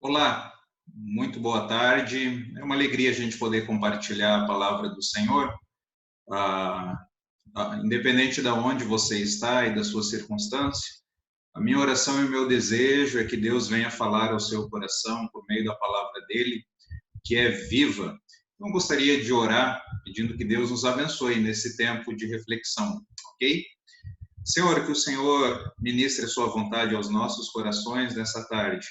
Olá, muito boa tarde. É uma alegria a gente poder compartilhar a palavra do Senhor, ah, independente de onde você está e da sua circunstância. A minha oração e o meu desejo é que Deus venha falar ao seu coração por meio da palavra dele, que é viva. Então, gostaria de orar pedindo que Deus nos abençoe nesse tempo de reflexão, ok? Senhor, que o Senhor ministre a sua vontade aos nossos corações nessa tarde,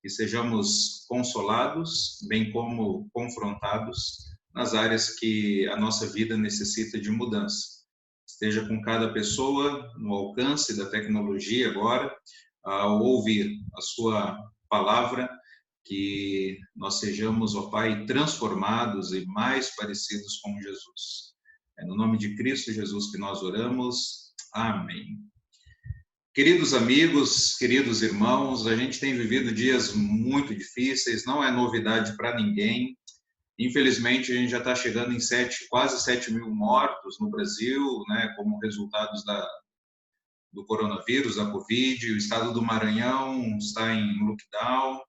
que sejamos consolados, bem como confrontados nas áreas que a nossa vida necessita de mudança. Esteja com cada pessoa no alcance da tecnologia agora, ao ouvir a sua palavra, que nós sejamos, ó Pai, transformados e mais parecidos com Jesus. É no nome de Cristo Jesus que nós oramos. Amém. Queridos amigos, queridos irmãos, a gente tem vivido dias muito difíceis, não é novidade para ninguém. Infelizmente, a gente já está chegando em quase 7 mil mortos no Brasil, né, como resultados do coronavírus, da Covid. O estado do Maranhão está em lockdown.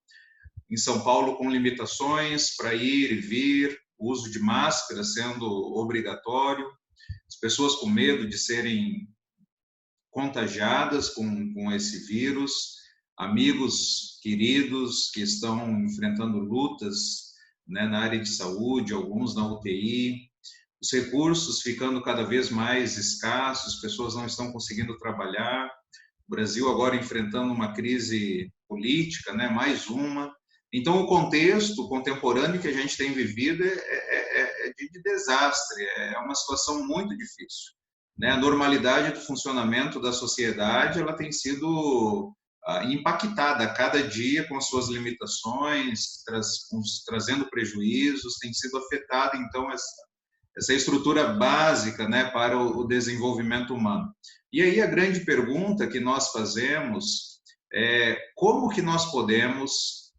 Em São Paulo, com limitações para ir e vir, o uso de máscara sendo obrigatório, as pessoas com medo de serem contagiadas com esse vírus, amigos queridos que estão enfrentando lutas, né, na área de saúde, alguns na UTI, os recursos ficando cada vez mais escassos, pessoas não estão conseguindo trabalhar, o Brasil agora enfrentando uma crise política, né, mais uma. Então, o contexto contemporâneo que a gente tem vivido é de desastre, é uma situação muito difícil, né? A normalidade do funcionamento da sociedade, ela tem sido impactada a cada dia com as suas limitações, trazendo prejuízos, tem sido afetada, então, essa estrutura básica, né, para o desenvolvimento humano. E aí a grande pergunta que nós fazemos é como que nós podemos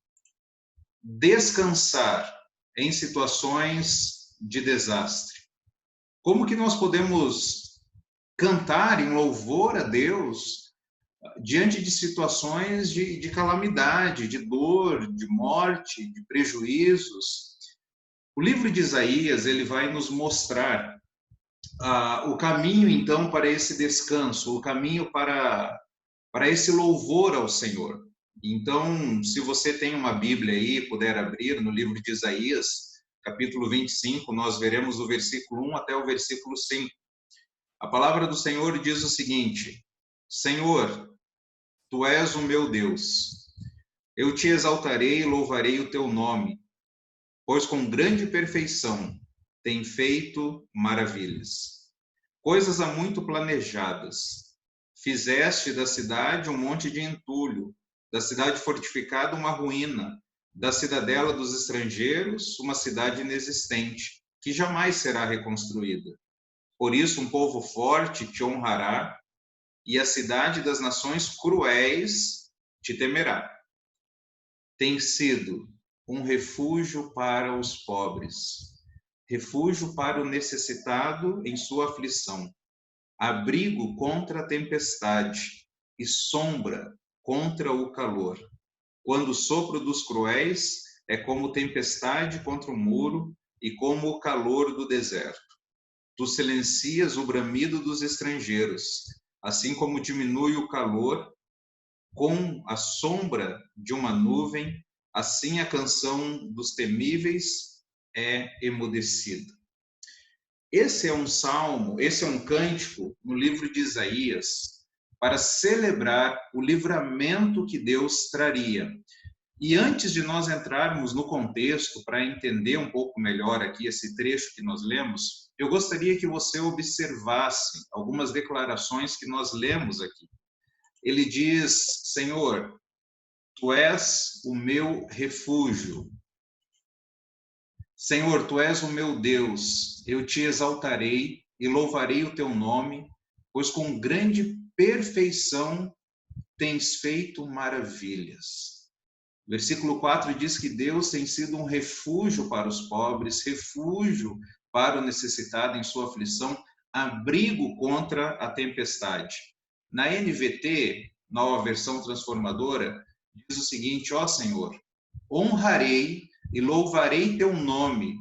descansar em situações de desastre? Como que nós podemos cantar em louvor a Deus diante de situações de calamidade, de dor, de morte, de prejuízos? O livro de Isaías, ele vai nos mostrar o caminho, então, para esse descanso, o caminho para esse louvor ao Senhor. Então, se você tem uma Bíblia aí, puder abrir no livro de Isaías, capítulo 25, nós veremos o versículo 1 até o versículo 5. A palavra do Senhor diz o seguinte: Senhor, tu és o meu Deus. Eu te exaltarei e louvarei o teu nome, pois com grande perfeição tem feito maravilhas. Coisas há muito planejadas. Fizeste da cidade um monte de entulho, da cidade fortificada uma ruína, da cidadela dos estrangeiros uma cidade inexistente, que jamais será reconstruída. Por isso um povo forte te honrará, e a cidade das nações cruéis te temerá. Tem sido um refúgio para os pobres, refúgio para o necessitado em sua aflição, abrigo contra a tempestade e sombra contra o calor. Quando o sopro dos cruéis é como tempestade contra o muro e como o calor do deserto. Tu silencias o bramido dos estrangeiros, assim como diminui o calor com a sombra de uma nuvem, assim a canção dos temíveis é emudecida. Esse é um salmo, esse é um cântico no livro de Isaías para celebrar o livramento que Deus traria. E antes de nós entrarmos no contexto, para entender um pouco melhor aqui esse trecho que nós lemos, eu gostaria que você observasse algumas declarações que nós lemos aqui. Ele diz: Senhor, tu és o meu refúgio. Senhor, tu és o meu Deus, eu te exaltarei e louvarei o teu nome, pois com grande perfeição tens feito maravilhas. Versículo 4 diz que Deus tem sido um refúgio para os pobres, refúgio para o necessitado em sua aflição, abrigo contra a tempestade. Na NVT, nova versão transformadora, diz o seguinte: ó Senhor, honrarei e louvarei teu nome,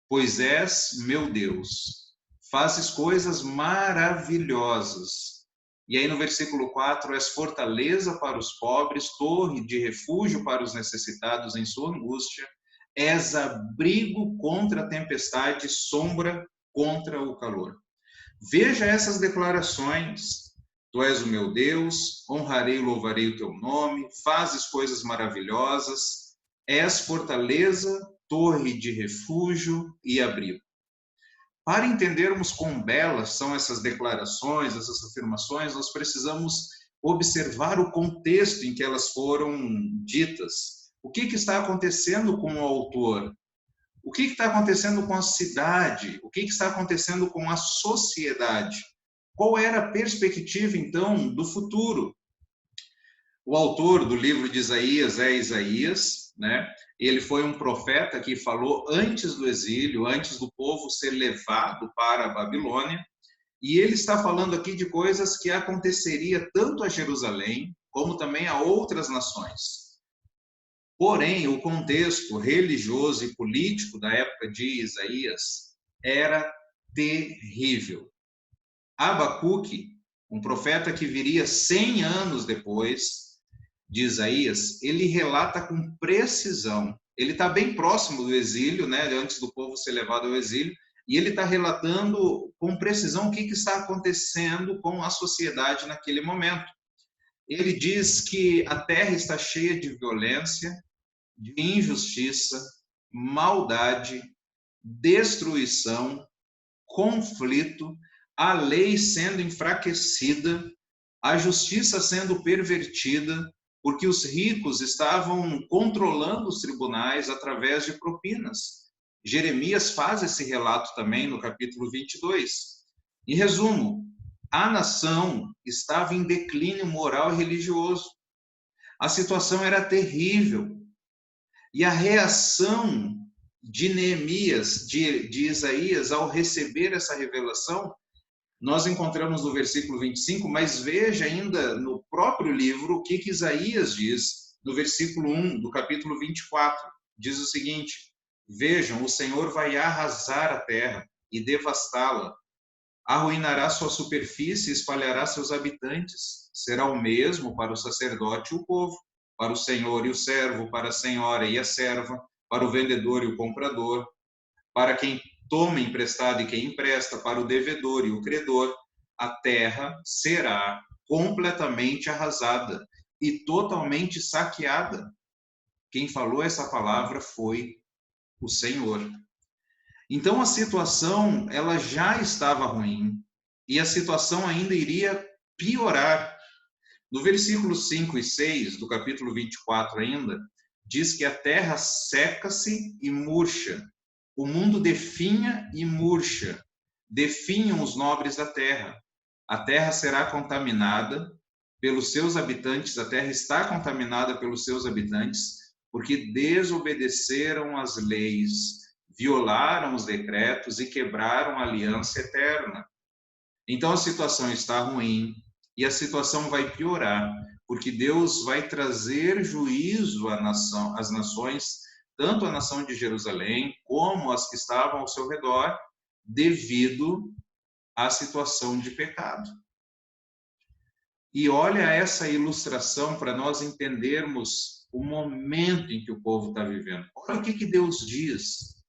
pois és meu Deus. Fazes coisas maravilhosas. E aí no versículo 4, és fortaleza para os pobres, torre de refúgio para os necessitados em sua angústia, és abrigo contra a tempestade, sombra contra o calor. Veja essas declarações. Tu és o meu Deus, honrarei e louvarei o teu nome, fazes coisas maravilhosas, és fortaleza, torre de refúgio e abrigo. Para entendermos quão belas são essas declarações, essas afirmações, nós precisamos observar o contexto em que elas foram ditas. O que está acontecendo com o autor? O que está acontecendo com a cidade? O que está acontecendo com a sociedade? Qual era a perspectiva, então, do futuro? O autor do livro de Isaías é Isaías, né? Ele foi um profeta que falou antes do exílio, antes do povo ser levado para a Babilônia, e ele está falando aqui de coisas que aconteceria tanto a Jerusalém, como também a outras nações. Porém, o contexto religioso e político da época de Isaías era terrível. Abacuque, um profeta que viria 100 anos depois de Isaías, ele relata com precisão. Ele está bem próximo do exílio, né, antes do povo ser levado ao exílio, e ele está relatando com precisão o que está acontecendo com a sociedade naquele momento. Ele diz que a terra está cheia de violência, de injustiça, maldade, destruição, conflito, a lei sendo enfraquecida, a justiça sendo pervertida, porque os ricos estavam controlando os tribunais através de propinas. Jeremias faz esse relato também no capítulo 22. Em resumo, a nação estava em declínio moral e religioso. A situação era terrível. E a reação de Neemias, de Isaías, ao receber essa revelação, nós encontramos no versículo 25, mas veja ainda no próprio livro o que Isaías diz, no versículo 1 do capítulo 24. Diz o seguinte: vejam, o Senhor vai arrasar a terra e devastá-la, arruinará sua superfície e espalhará seus habitantes. Será o mesmo para o sacerdote e o povo, para o senhor e o servo, para a senhora e a serva, para o vendedor e o comprador, para quem toma emprestado e quem empresta, para o devedor e o credor. A terra será completamente arrasada e totalmente saqueada. Quem falou essa palavra foi o Senhor. Então a situação, ela já estava ruim e a situação ainda iria piorar. No versículo 5 e 6 do capítulo 24 ainda, diz que a terra seca-se e murcha, o mundo definha e murcha, definham os nobres da terra. A terra será contaminada pelos seus habitantes, a terra está contaminada pelos seus habitantes, porque desobedeceram as leis, violaram os decretos e quebraram a aliança eterna. Então a situação está ruim e a situação vai piorar, porque Deus vai trazer juízo às nações, tanto a nação de Jerusalém como as que estavam ao seu redor, devido à situação de pecado. E olha essa ilustração para nós entendermos o momento em que o povo está vivendo. Olha o que Deus diz.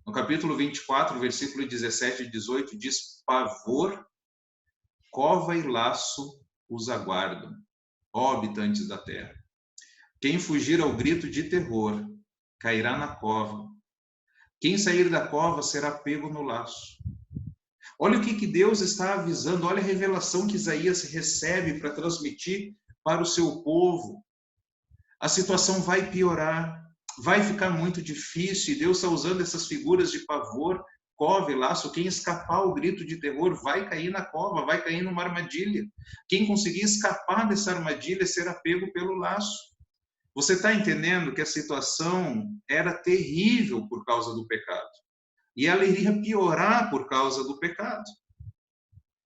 No capítulo 24, versículo 17 e 18, diz: pavor, cova e laço os aguardam, ó habitantes da terra. Quem fugir ao grito de terror, cairá na cova. Quem sair da cova será pego no laço. Olha o que Deus está avisando, olha a revelação que Isaías recebe para transmitir para o seu povo. A situação vai piorar, vai ficar muito difícil, e Deus está usando essas figuras de pavor, cova e laço. Quem escapar ao grito de terror vai cair na cova, vai cair numa armadilha. Quem conseguir escapar dessa armadilha será pego pelo laço. Você está entendendo que a situação era terrível por causa do pecado. E ela iria piorar por causa do pecado.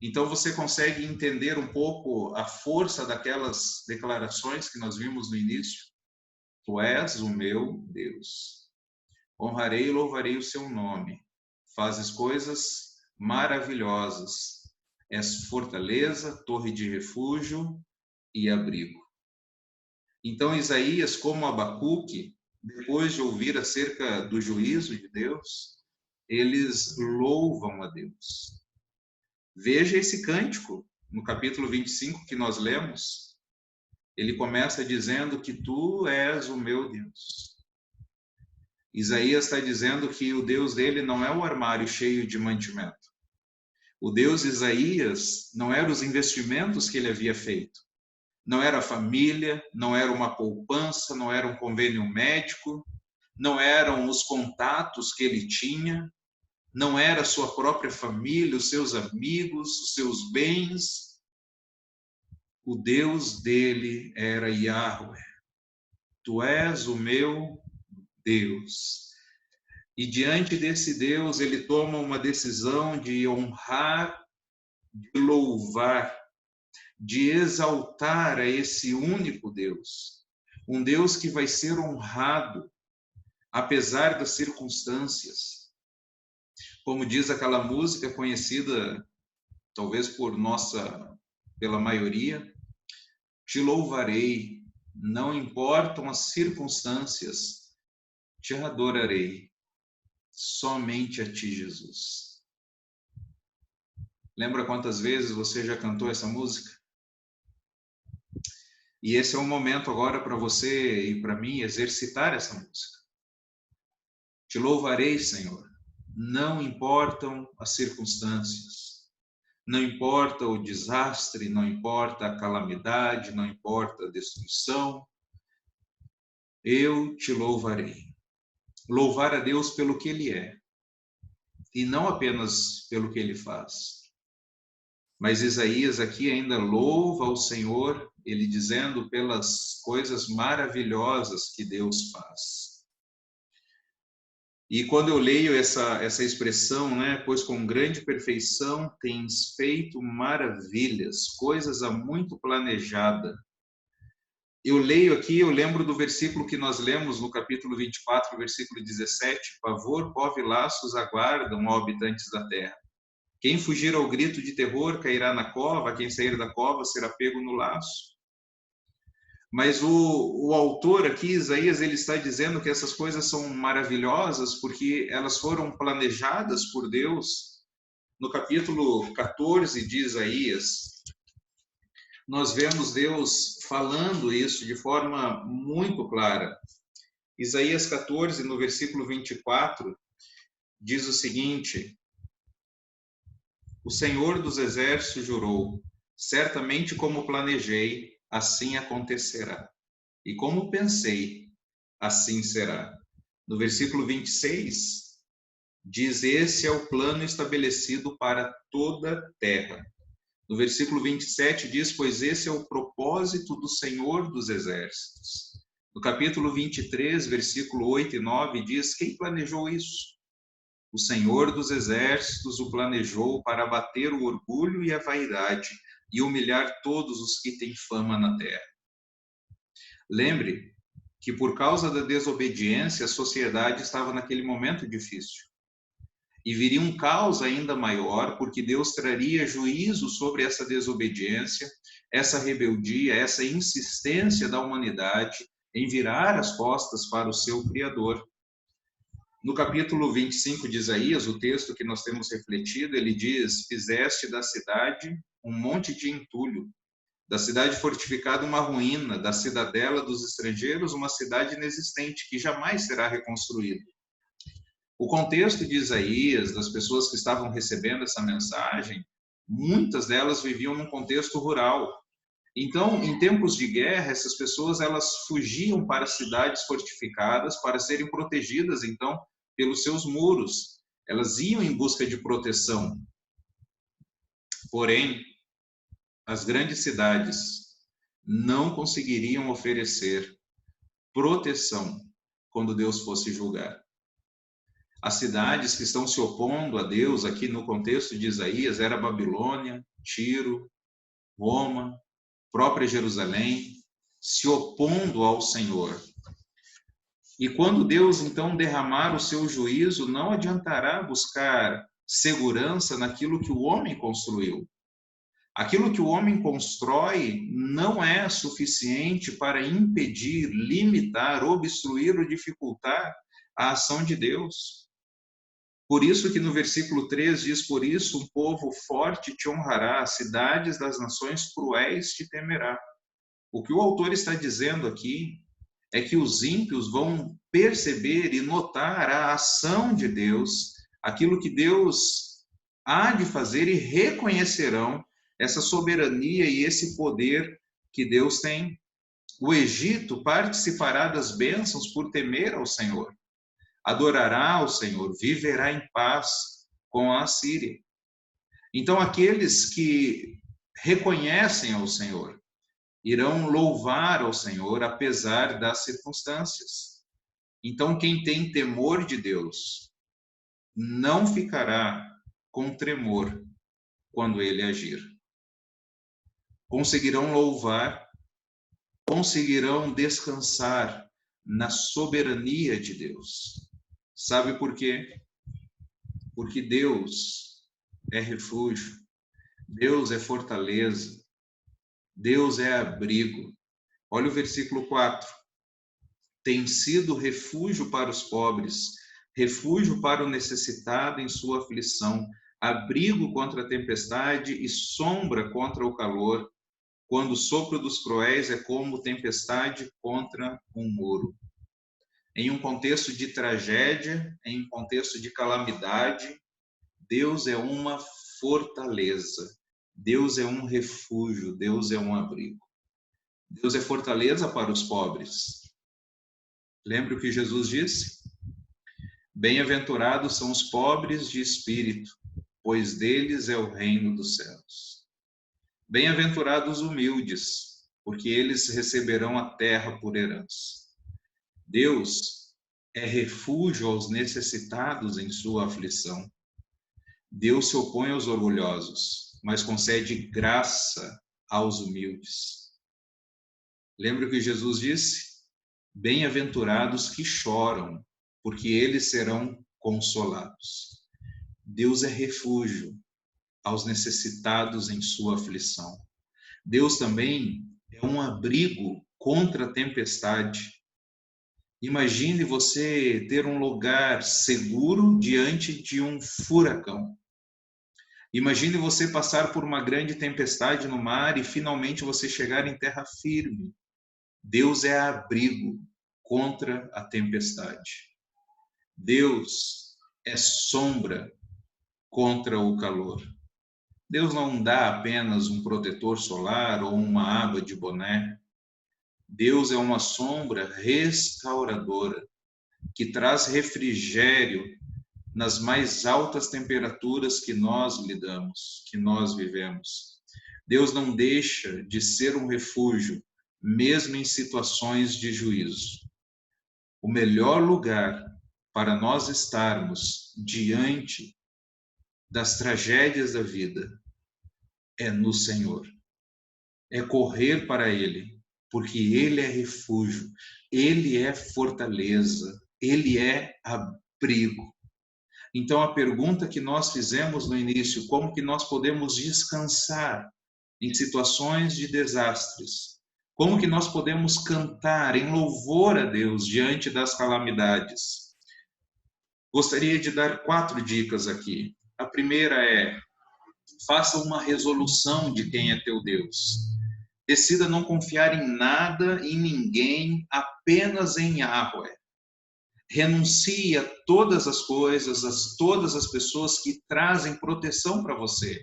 Então você consegue entender um pouco a força daquelas declarações que nós vimos no início? Tu és o meu Deus. Honrarei e louvarei o seu nome. Fazes coisas maravilhosas. És fortaleza, torre de refúgio e abrigo. Então Isaías, como Abacuque, depois de ouvir acerca do juízo de Deus, eles louvam a Deus. Veja esse cântico no capítulo 25 que nós lemos. Ele começa dizendo que tu és o meu Deus. Isaías está dizendo que o Deus dele não é o armário cheio de mantimento. O Deus de Isaías não eram os investimentos que ele havia feito. Não era a família, não era uma poupança, não era um convênio médico, não eram os contatos que ele tinha, não era a sua própria família, os seus amigos, os seus bens. O Deus dele era Yahweh. Tu és o meu Deus. E diante desse Deus, ele toma uma decisão de honrar, de louvar, de exaltar a esse único Deus. Um Deus que vai ser honrado, apesar das circunstâncias. Como diz aquela música conhecida, talvez pela maioria, te louvarei, não importam as circunstâncias, te adorarei, somente a ti, Jesus. Lembra quantas vezes você já cantou essa música? E esse é o momento agora para você e para mim exercitar essa música. Te louvarei, Senhor, não importam as circunstâncias, não importa o desastre, não importa a calamidade, não importa a destruição, eu te louvarei. Louvar a Deus pelo que Ele é, e não apenas pelo que Ele faz. Mas Isaías aqui ainda louva o Senhor, ele dizendo pelas coisas maravilhosas que Deus faz. E quando eu leio essa expressão, né, pois com grande perfeição tens feito maravilhas, coisas há muito planejada. Eu leio aqui, eu lembro do versículo que nós lemos no capítulo 24, versículo 17, pavor, pó e laços aguardam, ó habitantes da terra. Quem fugir ao grito de terror cairá na cova, quem sair da cova será pego no laço. Mas o autor aqui, Isaías, ele está dizendo que essas coisas são maravilhosas porque elas foram planejadas por Deus. No capítulo 14 de Isaías, nós vemos Deus falando isso de forma muito clara. Isaías 14, no versículo 24, diz o seguinte: o Senhor dos Exércitos jurou, certamente como planejei, assim acontecerá. E como pensei, assim será. No versículo 26, diz, esse é o plano estabelecido para toda a terra. No versículo 27 diz, pois esse é o propósito do Senhor dos Exércitos. No capítulo 23, versículo 8 e 9, diz, quem planejou isso? O Senhor dos Exércitos o planejou para abater o orgulho e a vaidade e humilhar todos os que têm fama na terra. Lembre que por causa da desobediência a sociedade estava naquele momento difícil. E viria um caos ainda maior, porque Deus traria juízo sobre essa desobediência, essa rebeldia, essa insistência da humanidade em virar as costas para o seu Criador. No capítulo 25 de Isaías, o texto que nós temos refletido, ele diz, fizeste da cidade um monte de entulho, da cidade fortificada uma ruína, da cidadela dos estrangeiros uma cidade inexistente, que jamais será reconstruída. O contexto de Isaías, das pessoas que estavam recebendo essa mensagem, muitas delas viviam num contexto rural. Então, em tempos de guerra, essas pessoas elas fugiam para cidades fortificadas para serem protegidas, então, pelos seus muros. Elas iam em busca de proteção. Porém, as grandes cidades não conseguiriam oferecer proteção quando Deus fosse julgar. As cidades que estão se opondo a Deus, aqui no contexto de Isaías, era Babilônia, Tiro, Roma, própria Jerusalém, se opondo ao Senhor. E quando Deus então derramar o seu juízo, não adiantará buscar segurança naquilo que o homem construiu. Aquilo que o homem constrói não é suficiente para impedir, limitar, obstruir ou dificultar a ação de Deus. Por isso que no versículo 3 diz: por isso um povo forte te honrará, as cidades das nações cruéis te temerá. O que o autor está dizendo aqui é que os ímpios vão perceber e notar a ação de Deus, aquilo que Deus há de fazer, e reconhecerão essa soberania e esse poder que Deus tem. O Egito participará das bênçãos por temer ao Senhor. Adorará ao Senhor, viverá em paz com a Assíria. Então, aqueles que reconhecem ao Senhor irão louvar ao Senhor apesar das circunstâncias. Então, quem tem temor de Deus não ficará com tremor quando ele agir. Conseguirão louvar, conseguirão descansar na soberania de Deus. Sabe por quê? Porque Deus é refúgio, Deus é fortaleza, Deus é abrigo. Olha o versículo 4. Tem sido refúgio para os pobres, refúgio para o necessitado em sua aflição, abrigo contra a tempestade e sombra contra o calor, quando o sopro dos cruéis é como tempestade contra um muro. Em um contexto de tragédia, em um contexto de calamidade, Deus é uma fortaleza, Deus é um refúgio, Deus é um abrigo. Deus é fortaleza para os pobres. Lembra o que Jesus disse? Bem-aventurados são os pobres de espírito, pois deles é o reino dos céus. Bem-aventurados os humildes, porque eles receberão a terra por herança. Deus é refúgio aos necessitados em sua aflição. Deus se opõe aos orgulhosos, mas concede graça aos humildes. Lembra o que Jesus disse? Bem-aventurados que choram, porque eles serão consolados. Deus é refúgio aos necessitados em sua aflição. Deus também é um abrigo contra a tempestade. Imagine você ter um lugar seguro diante de um furacão. Imagine você passar por uma grande tempestade no mar e finalmente você chegar em terra firme. Deus é abrigo contra a tempestade. Deus é sombra contra o calor. Deus não dá apenas um protetor solar ou uma aba de boné. Deus é uma sombra restauradora que traz refrigério nas mais altas temperaturas que nós lidamos, que nós vivemos. Deus não deixa de ser um refúgio, mesmo em situações de juízo. O melhor lugar para nós estarmos diante das tragédias da vida é no Senhor. É correr para Ele, porque Ele é refúgio, Ele é fortaleza, Ele é abrigo. Então, a pergunta que nós fizemos no início, como que nós podemos descansar em situações de desastres? Como que nós podemos cantar em louvor a Deus diante das calamidades? Gostaria de dar 4 dicas aqui. A primeira é: faça uma resolução de quem é teu Deus. Decida não confiar em nada, em ninguém, apenas em Yahweh. Renuncie a todas as coisas, a todas as pessoas que trazem proteção para você.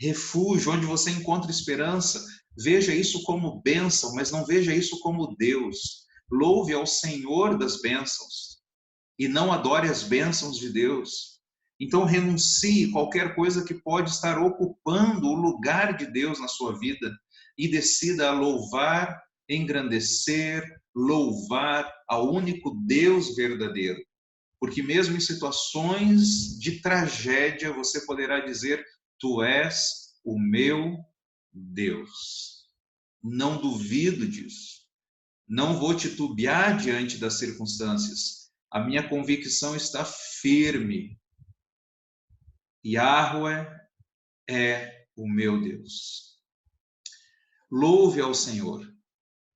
Refúgio, onde você encontra esperança, veja isso como bênção, mas não veja isso como Deus. Louve ao Senhor das bênçãos e não adore as bênçãos de Deus. Então renuncie qualquer coisa que pode estar ocupando o lugar de Deus na sua vida e decida a louvar, engrandecer, louvar ao único Deus verdadeiro. Porque mesmo em situações de tragédia, você poderá dizer: tu és o meu Deus. Não duvido disso. Não vou titubear diante das circunstâncias. A minha convicção está firme. Yahweh é o meu Deus. Louve ao Senhor,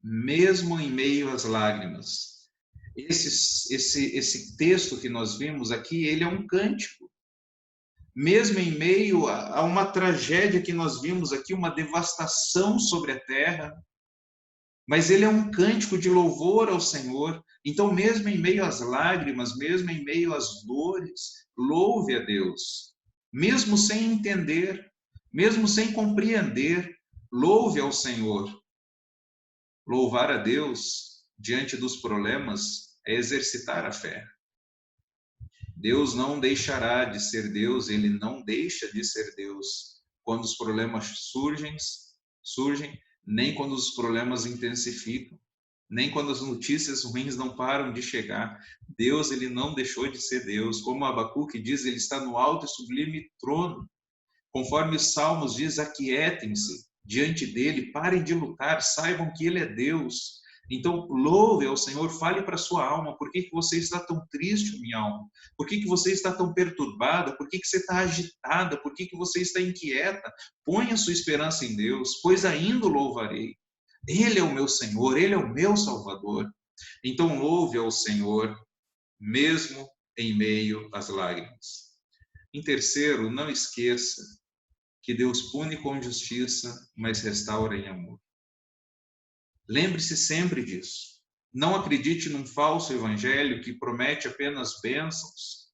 mesmo em meio às lágrimas. Esse texto que nós vimos aqui, ele é um cântico. Mesmo em meio a uma tragédia que nós vimos aqui, uma devastação sobre a terra, mas ele é um cântico de louvor ao Senhor. Então, mesmo em meio às lágrimas, mesmo em meio às dores, louve a Deus. Mesmo sem entender, mesmo sem compreender, louve ao Senhor. Louvar a Deus diante dos problemas é exercitar a fé. Deus não deixará de ser Deus, ele não deixa de ser Deus quando os problemas surgem, nem quando os problemas intensificam, nem quando as notícias ruins não param de chegar. Deus, ele não deixou de ser Deus. Como Abacuque diz, ele está no alto e sublime trono. Conforme os Salmos diz, aquietem-se diante dele, parem de lutar, saibam que ele é Deus. Então, louve ao Senhor, fale para a sua alma, por que você está tão triste, minha alma? Por que você está tão perturbada? Por que você está agitada? Por que você está inquieta? Ponha sua esperança em Deus, pois ainda o louvarei. Ele é o meu Senhor, ele é o meu Salvador. Então, louve ao Senhor, mesmo em meio às lágrimas. Em terceiro, não esqueça que Deus pune com justiça, mas restaura em amor. Lembre-se sempre disso. Não acredite num falso evangelho que promete apenas bênçãos.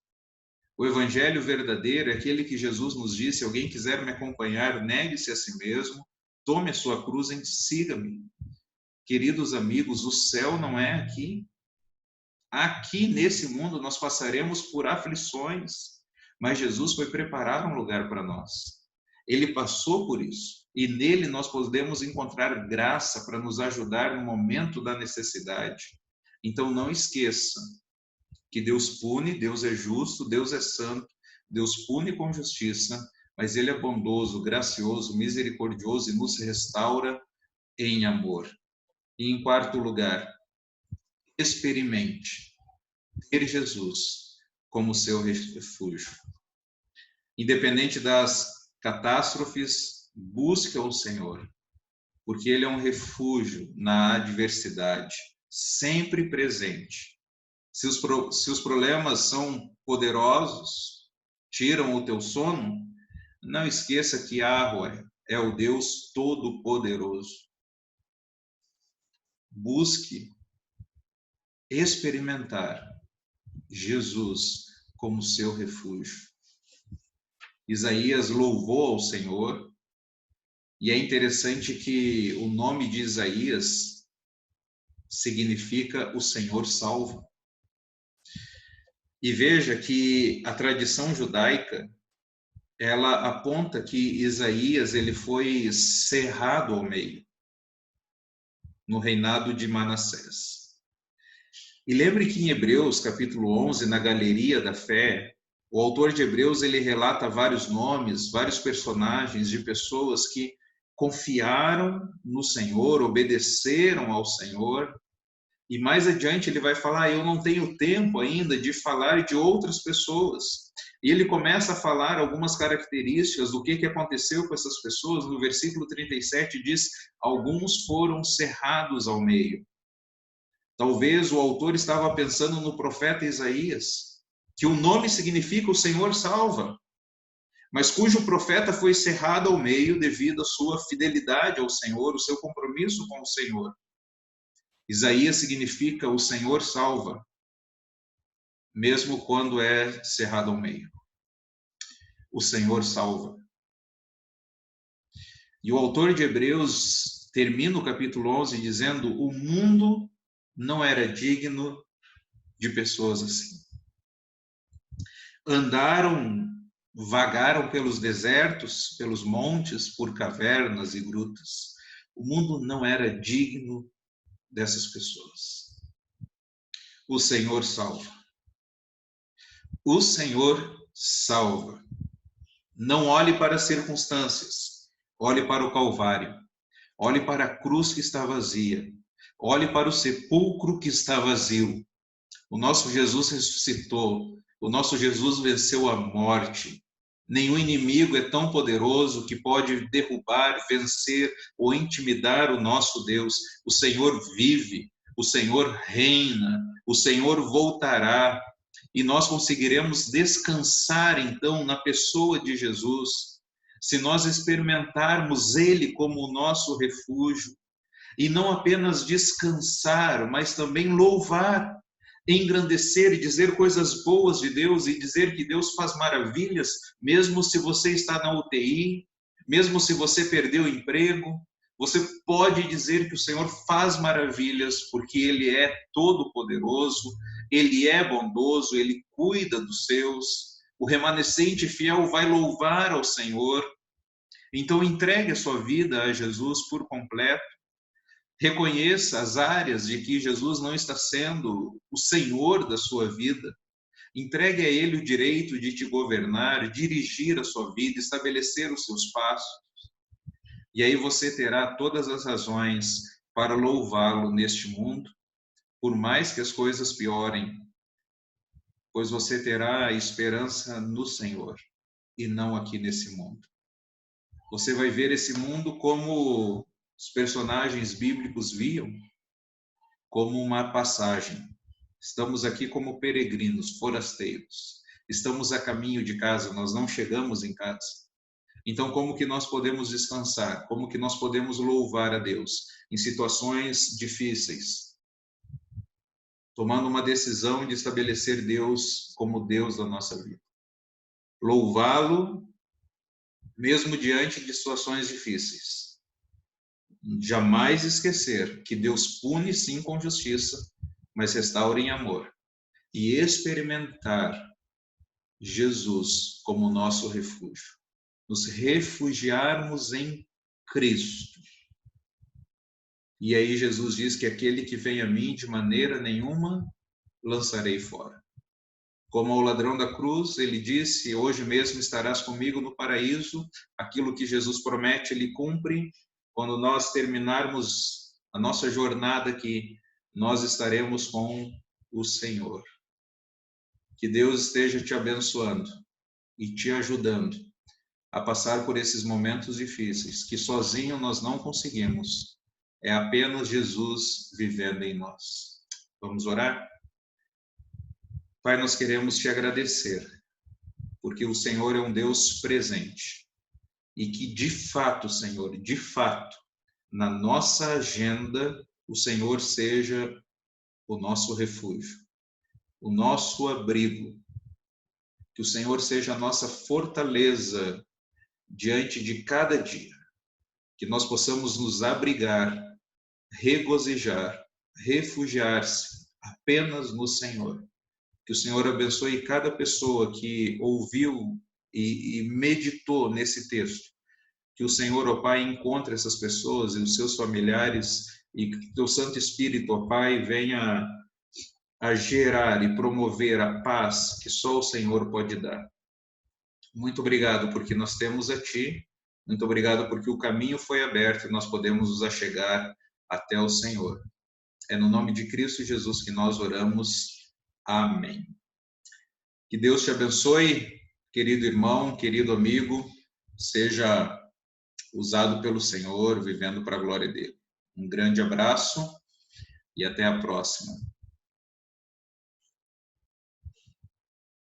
O evangelho verdadeiro é aquele que Jesus nos disse: se alguém quiser me acompanhar, negue-se a si mesmo, tome a sua cruz e siga-me. Queridos amigos, o céu não é aqui. Aqui nesse mundo nós passaremos por aflições, mas Jesus foi preparar um lugar para nós. Ele passou por isso e nele nós podemos encontrar graça para nos ajudar no momento da necessidade. Então não esqueça que Deus pune, Deus é justo, Deus é santo, Deus pune com justiça, mas ele é bondoso, gracioso, misericordioso e nos restaura em amor. E em quarto lugar, experimente ter Jesus como seu refúgio. Independente das catástrofes, busque ao Senhor, porque ele é um refúgio na adversidade, sempre presente. Se os problemas são poderosos, tiram o teu sono, não esqueça que Yahweh é o Deus Todo-Poderoso. Busque experimentar Jesus como seu refúgio. Isaías louvou ao Senhor, e é interessante que o nome de Isaías significa o Senhor salva. E veja que a tradição judaica, ela aponta que Isaías ele foi cerrado ao meio no reinado de Manassés. E lembre que em Hebreus, capítulo 11, na galeria da fé, o autor de Hebreus ele relata vários nomes, vários personagens de pessoas que confiaram no Senhor, obedeceram ao Senhor. E mais adiante ele vai falar: eu não tenho tempo ainda de falar de outras pessoas. E ele começa a falar algumas características do que aconteceu com essas pessoas. No versículo 37 diz: alguns foram cerrados ao meio. Talvez o autor estava pensando no profeta Isaías, que o nome significa o Senhor salva, mas cujo profeta foi cerrado ao meio devido à sua fidelidade ao Senhor, o seu compromisso com o Senhor. Isaías significa o Senhor salva, mesmo quando é cerrado ao meio. O Senhor salva. E o autor de Hebreus termina o capítulo 11 dizendo: o mundo não era digno de pessoas assim. Vagaram pelos desertos, pelos montes, por cavernas e grutas. O mundo não era digno dessas pessoas. O Senhor salva. O Senhor salva. Não olhe para as circunstâncias, olhe para o Calvário, olhe para a cruz que está vazia. Olhe para o sepulcro que está vazio. O nosso Jesus ressuscitou. O nosso Jesus venceu a morte. Nenhum inimigo é tão poderoso que pode derrubar, vencer ou intimidar o nosso Deus. O Senhor vive, o Senhor reina, o Senhor voltará. E nós conseguiremos descansar, então, na pessoa de Jesus, se nós experimentarmos Ele como o nosso refúgio. E não apenas descansar, mas também louvar, engrandecer e dizer coisas boas de Deus e dizer que Deus faz maravilhas, mesmo se você está na UTI, mesmo se você perdeu o emprego, você pode dizer que o Senhor faz maravilhas, porque Ele é todo-poderoso, Ele é bondoso, Ele cuida dos seus. O remanescente fiel vai louvar ao Senhor. Então entregue a sua vida a Jesus por completo. Reconheça as áreas de que Jesus não está sendo o Senhor da sua vida. Entregue a Ele o direito de te governar, dirigir a sua vida, estabelecer os seus passos. E aí você terá todas as razões para louvá-lo neste mundo, por mais que as coisas piorem, pois você terá a esperança no Senhor e não aqui nesse mundo. Você vai ver esse mundo como os personagens bíblicos viam, como uma passagem. Estamos aqui como peregrinos, forasteiros. Estamos a caminho de casa, nós não chegamos em casa. Então, como que nós podemos descansar? Como que nós podemos louvar a Deus em situações difíceis? Tomando uma decisão de estabelecer Deus como Deus da nossa vida. Louvá-lo mesmo diante de situações difíceis. Jamais esquecer que Deus pune sim com justiça, mas restaura em amor. E experimentar Jesus como nosso refúgio. Nos refugiarmos em Cristo. E aí Jesus diz que aquele que vem a mim de maneira nenhuma lançarei fora. Como ao ladrão da cruz, ele disse, hoje mesmo estarás comigo no paraíso. Aquilo que Jesus promete, ele cumpre. Quando nós terminarmos a nossa jornada aqui, nós estaremos com o Senhor. Que Deus esteja te abençoando e te ajudando a passar por esses momentos difíceis, que sozinho nós não conseguimos. É apenas Jesus vivendo em nós. Vamos orar? Pai, nós queremos te agradecer, porque o Senhor é um Deus presente. E que de fato, Senhor, de fato, na nossa agenda, o Senhor seja o nosso refúgio, o nosso abrigo. Que o Senhor seja a nossa fortaleza diante de cada dia. Que nós possamos nos abrigar, regozijar, refugiar-se apenas no Senhor. Que o Senhor abençoe cada pessoa que ouviu e meditou nesse texto. Que o Senhor, ó Pai, encontre essas pessoas e os seus familiares e que o teu Santo Espírito, ó Pai, venha a gerar e promover a paz que só o Senhor pode dar. Muito obrigado porque nós temos a Ti. Muito obrigado porque o caminho foi aberto e nós podemos nos achegar até o Senhor. É no nome de Cristo Jesus que nós oramos. Amém. Que Deus te abençoe, querido irmão, querido amigo. Seja usado pelo Senhor, vivendo para a glória dele. Um grande abraço e até a próxima.